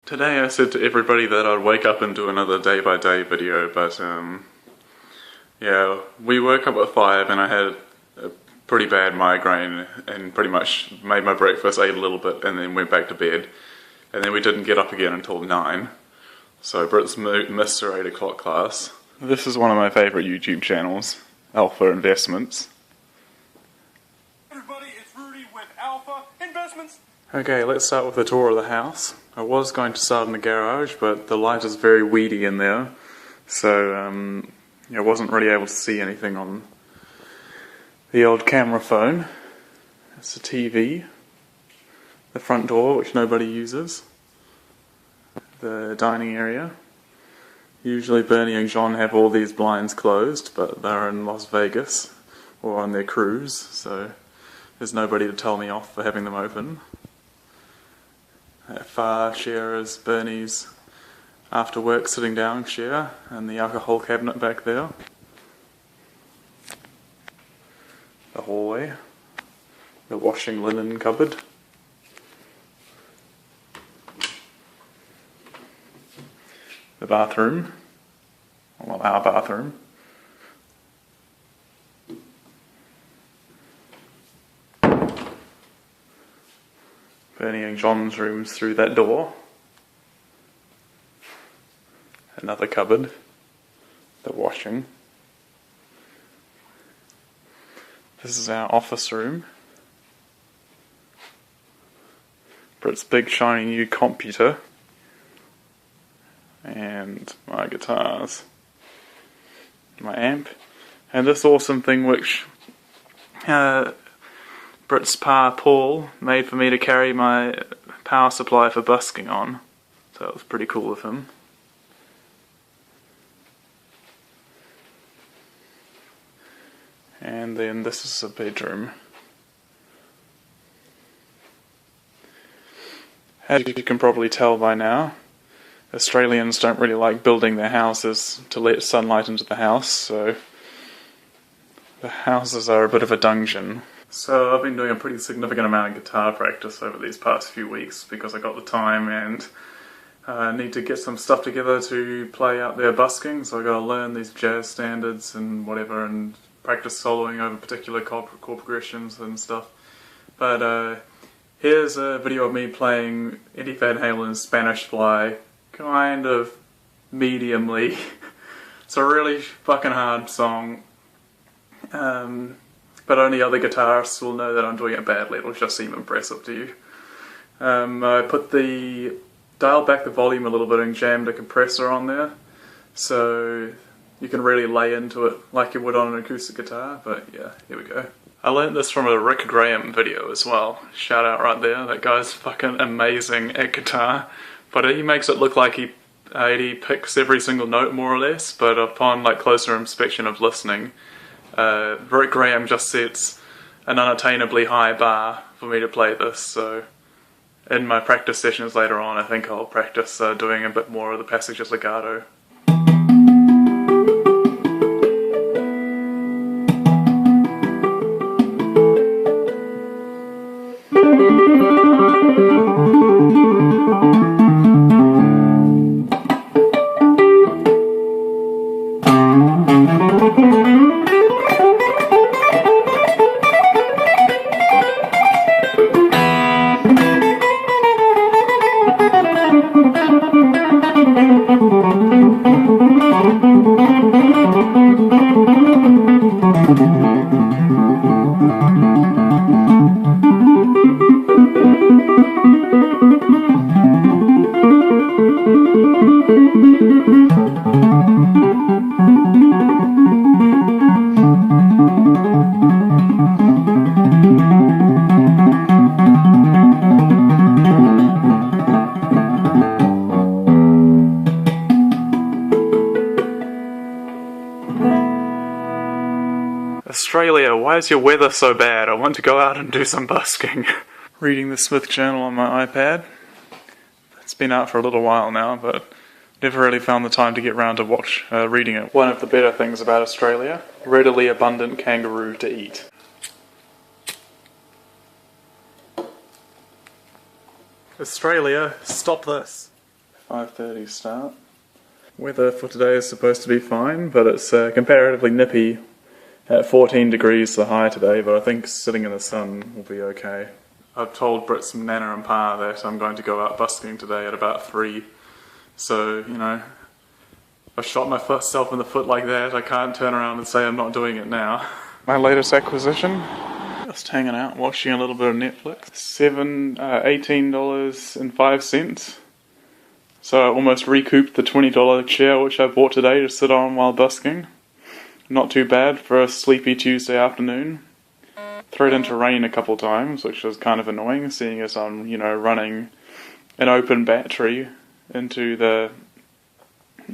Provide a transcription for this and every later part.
Today I said to everybody that I'd wake up and do another day-by-day video, but yeah, we woke up at 5 and I had a pretty bad migraine and pretty much made my breakfast, ate a little bit and then went back to bed. And then we didn't get up again until 9. So Britt's missed her 8 o'clock class. This is one of my favourite YouTube channels, Alpha Investments. Everybody, it's Rudy with Alpha Investments. Okay, let's start with a tour of the house. I was going to start in the garage, but the light is very weedy in there, so I wasn't really able to see anything on the old camera phone. It's a TV, the front door, which nobody uses, the dining area. Usually Bernie and John have all these blinds closed, but they're in Las Vegas, or on their cruise, so there's nobody to tell me off for having them open. That far share is Bernie's after work sitting down share, and the alcohol cabinet back there. The hallway, the washing linen cupboard. The bathroom, well, our bathroom. Bernie and John's rooms through that door. Another cupboard. The washing. This is our office room. Britt's big shiny new computer. And my guitars. My amp. And this awesome thing which Britt's pa Paul made for me to carry my power supply for busking on. So it was pretty cool of him. And then this is a bedroom. As you can probably tell by now, Australians don't really like building their houses to let sunlight into the house, so the houses are a bit of a dungeon. So I've been doing a pretty significant amount of guitar practice over these past few weeks because I got the time and need to get some stuff together to play out there busking, so I got to learn these jazz standards and whatever and practice soloing over particular chord progressions and stuff. But here's a video of me playing Eddie Van Halen's Spanish Fly, kind of mediumly. It's a really fucking hard song. But only other guitarists will know that I'm doing it badly. It'll just seem impressive to you. I dialed back the volume a little bit and jammed a compressor on there, so you can really lay into it like you would on an acoustic guitar, but yeah, here we go. I learned this from a Rick Graham video as well. Shout out right there, that guy's fucking amazing at guitar, but he makes it look like he picks every single note more or less, but upon closer inspection of listening, Rick Graham just sets an unattainably high bar for me to play this, so in my practice sessions later on I think I'll practice doing a bit more of the passages legato. Australia, why is your weather so bad? I want to go out and do some busking. Reading the Smith Journal on my iPad. It's been out for a little while now, but never really found the time to get round to reading it. One of the better things about Australia, readily abundant kangaroo to eat. Australia, stop this. 5:30 start. Weather for today is supposed to be fine, but it's comparatively nippy at 14 degrees the high today, but I think sitting in the sun will be okay. I've told Brits, Nana and Pa that I'm going to go out busking today at about 3, so, you know, I've shot myself in the foot like that, I can't turn around and say I'm not doing it now. My latest acquisition, just hanging out, watching a little bit of Netflix. $18.05. So I almost recouped the $20 chair which I bought today to sit on while busking. Not too bad for a sleepy Tuesday afternoon. Threw it into rain a couple times, which was kind of annoying, seeing as I'm, you know, running an open battery into the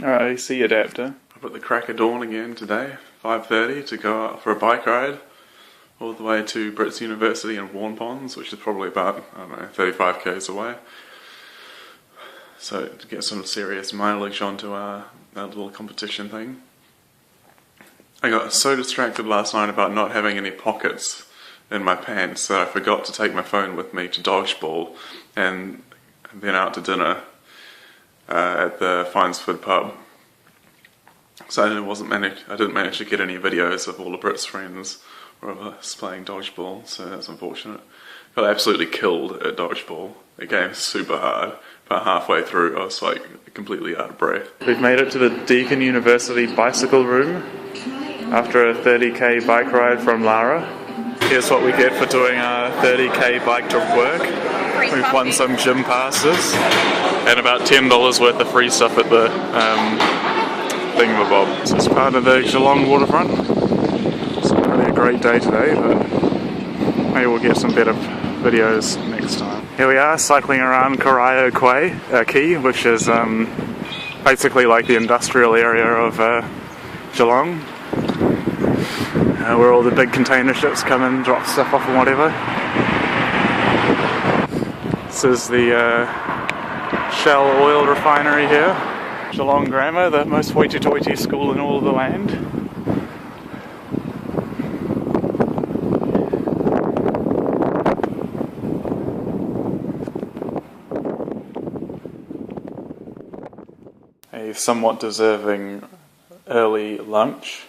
AC adapter. I put the crack of dawn again today, 5:30, to go out for a bike ride all the way to Brits University in Warn Ponds, which is probably about, I don't know, 35 k's away. So to get some serious mileage onto our little competition thing. I got so distracted last night about not having any pockets in my pants that I forgot to take my phone with me to dodgeball and then out to dinner at the Finesford pub. So I didn't manage to get any videos of all the Brits friends or of us playing dodgeball, so that's unfortunate. Got absolutely killed at dodgeball. The game's super hard. About halfway through I was like completely out of breath. We've made it to the Deakin University bicycle room after a 30k bike ride from Lara. Here's what we get for doing our 30k bike to work. We've won some gym passes and about $10 worth of free stuff at the thingamabob. This is part of the Geelong waterfront. It's not really a great day today, but maybe we'll get some better videos next time. Here we are cycling around Corio Quay, which is basically like the industrial area of Geelong, where all the big container ships come and drop stuff off and whatever. This is the Shell oil refinery here. Geelong Grammar, the most hoity-toity school in all of the land. A somewhat deserving early lunch.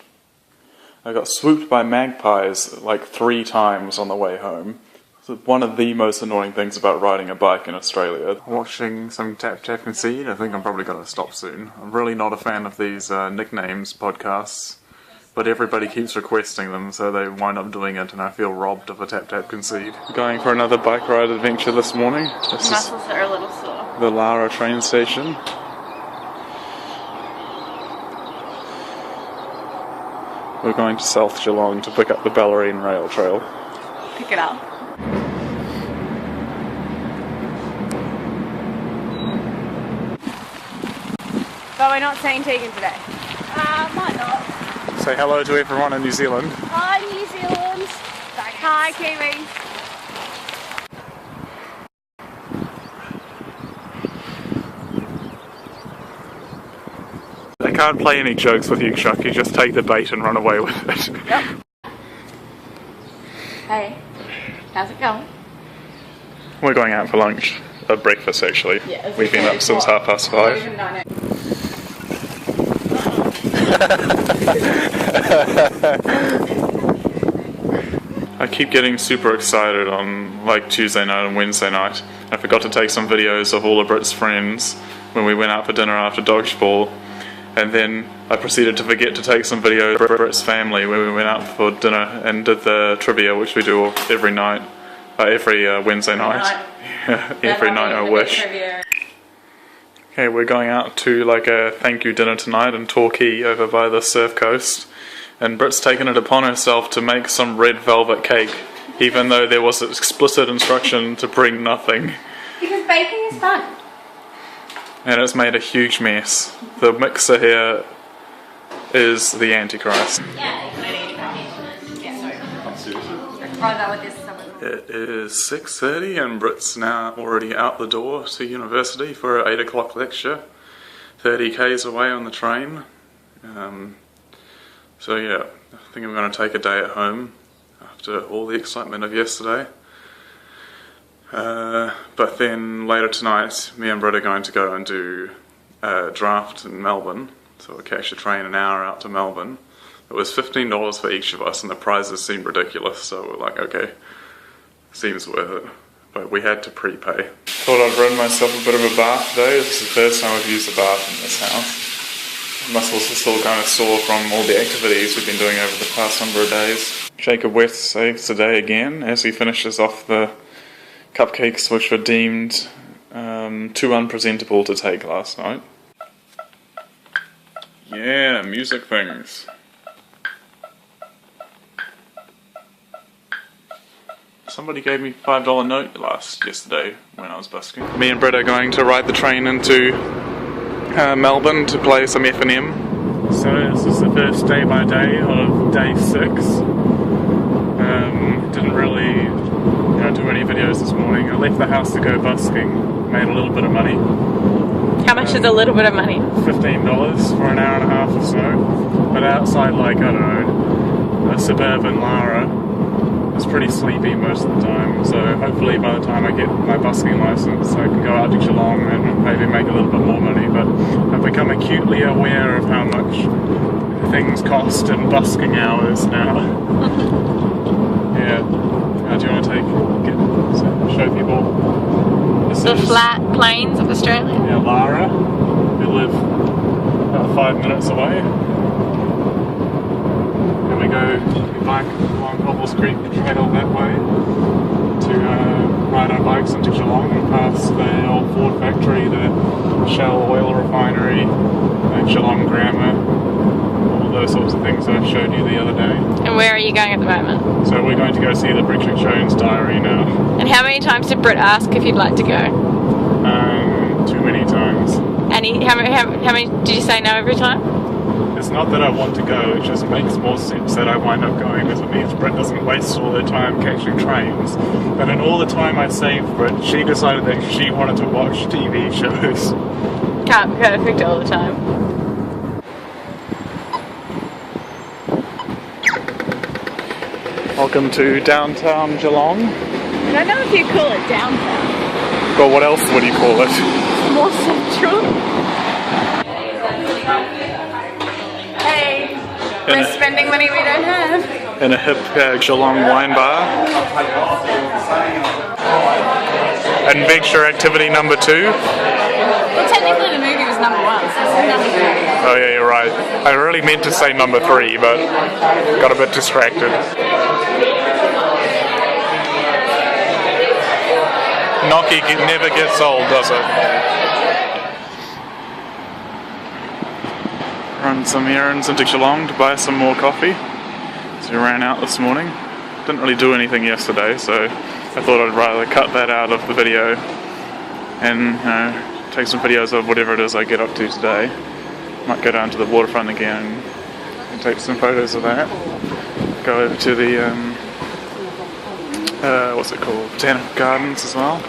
I got swooped by magpies like 3 times on the way home. It's one of the most annoying things about riding a bike in Australia. Watching some Tap Tap Concede. I think I'm probably going to stop soon. I'm really not a fan of these nicknames podcasts, but everybody keeps requesting them, so they wind up doing it, and I feel robbed of a Tap Tap Concede. Going for another bike ride adventure this morning. This Muscles are a little sore. The Lara train station. We're going to South Geelong to pick up the Ballerine Rail Trail. Pick it up. But we're not seeing Tegan today. Might not. Say hello to everyone in New Zealand. Hi New Zealand. Hi Kiwi. I can't play any jokes with you, Chuck. You just take the bait and run away with it. Yep. Hey, how's it going? We're going out for lunch. Breakfast, actually. Yeah, we've been up since 5:30. I keep getting super excited on like Tuesday night and Wednesday night. I forgot to take some videos of all the Brits friends when we went out for dinner after dodgeball, and then I proceeded to forget to take some videos of Brits family when we went out for dinner and did the trivia, which we do every night, every Wednesday night. Every night I wish. Okay, we're going out to like a thank you dinner tonight in Torquay over by the Surf Coast, and Brit's taken it upon herself to make some red velvet cake, even though there was explicit instruction to bring nothing. Because baking is fun. And it's made a huge mess. The mixer here is the Antichrist. Yeah, try that with this. It is 6:30 and Brit's now already out the door to university for an 8 o'clock lecture, 30 k's away on the train. So yeah, I think I'm going to take a day at home after all the excitement of yesterday. But then later tonight, me and Britt are going to go and do draft in Melbourne, so we catch a train an hour out to Melbourne. It was $15 for each of us, and the prizes seemed ridiculous, so we're like, okay, seems worth it. But we had to prepay. Thought I'd run myself a bit of a bath today. This is the first time I've used a bath in this house. My muscles are still kind of sore from all the activities we've been doing over the past number of days. Jacob West saves the day again as he finishes off the cupcakes which were deemed too unpresentable to take last night. Yeah, music things. Somebody gave me a $5 note yesterday when I was busking. Me and Britt are going to ride the train into Melbourne to play some F&M. So this is the first day by day of day 6. Didn't really do any videos this morning. I left the house to go busking, made a little bit of money. How much is a little bit of money? $15 for an hour and a half or so. But outside, like, I don't know, a suburban Lara, it's pretty sleepy most of the time, so hopefully by the time I get my busking license I can go out to Geelong and maybe make a little bit more money, but I've become acutely aware of how much things cost in busking hours now. Yeah. Do you want to show people the flat plains of Australia? Yeah, Lara. We live about 5 minutes away. And we go back along Cobbles Creek Trail that way to ride our bikes into Geelong and past the old Ford factory, the Shell oil refinery, Geelong Grammar, all those sorts of things that I showed you the other day. And where are you going at the moment? So we're going to go see the Bridget Jones Diary now. And how many times did Britt ask if you'd like to go? Too many times. And how many did you say no every time? It's not that I want to go, it just makes more sense that I wind up going because it means Britt doesn't waste all her time catching trains. But in all the time I saved Britt, she decided that she wanted to watch TV shows. Can't be perfect all the time. Welcome to downtown Geelong. I don't know if you call it downtown. Well, what else would you call it? More central. Hey, we're spending money we don't have. In a hip Geelong wine bar. Adventure activity number 2. Well, technically the movie was number 1, so this is number 3. Oh yeah, you're right. I really meant to say number 3, but got a bit distracted. Gnocchi never gets old, does it? Run some errands into Geelong to buy some more coffee. So we ran out this morning. Didn't really do anything yesterday, so I thought I'd rather cut that out of the video and take some videos of whatever it is I get up to today. Might go down to the waterfront again and take some photos of that. Go over to the what's it called? Botanical Gardens as well.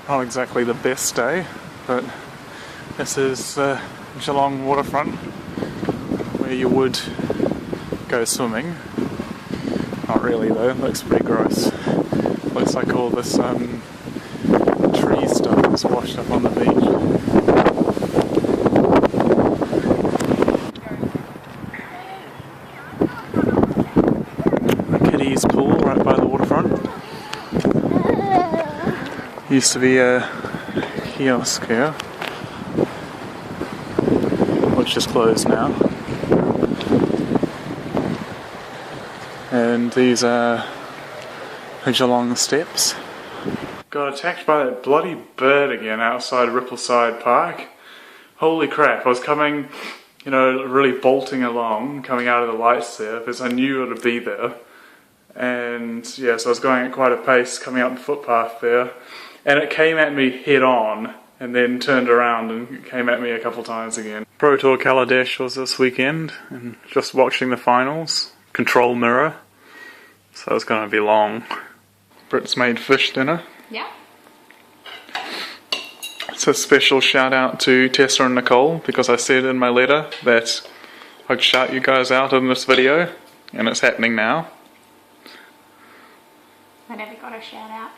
Not exactly the best day, but this is Geelong waterfront where you would go swimming. Not really though, it looks pretty gross. Looks like all this tree stuff is washed up on the beach. Pool right by the waterfront. Used to be a kiosk here, which is closed now. And these are the Geelong steps. Got attacked by that bloody bird again outside Rippleside Park. Holy crap, I was coming, really bolting along, coming out of the lights there, because I knew it would be there. And yeah, so I was going at quite a pace coming up the footpath there, and it came at me head on and then turned around and came at me a couple times again. Pro Tour Kaladesh was this weekend and just watching the finals. Control mirror, so it's going to be long. Britt's made fish dinner. Yeah. It's a special shout out to Tessa and Nicole because I said in my letter that I'd shout you guys out in this video, and it's happening now. I never got a shout out.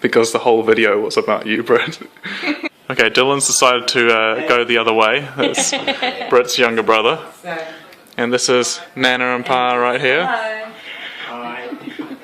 Because the whole video was about you, Britt. Okay, Dylan's decided to go the other way. That's Britt's younger brother. And this is Nana and Pa right here. Hello.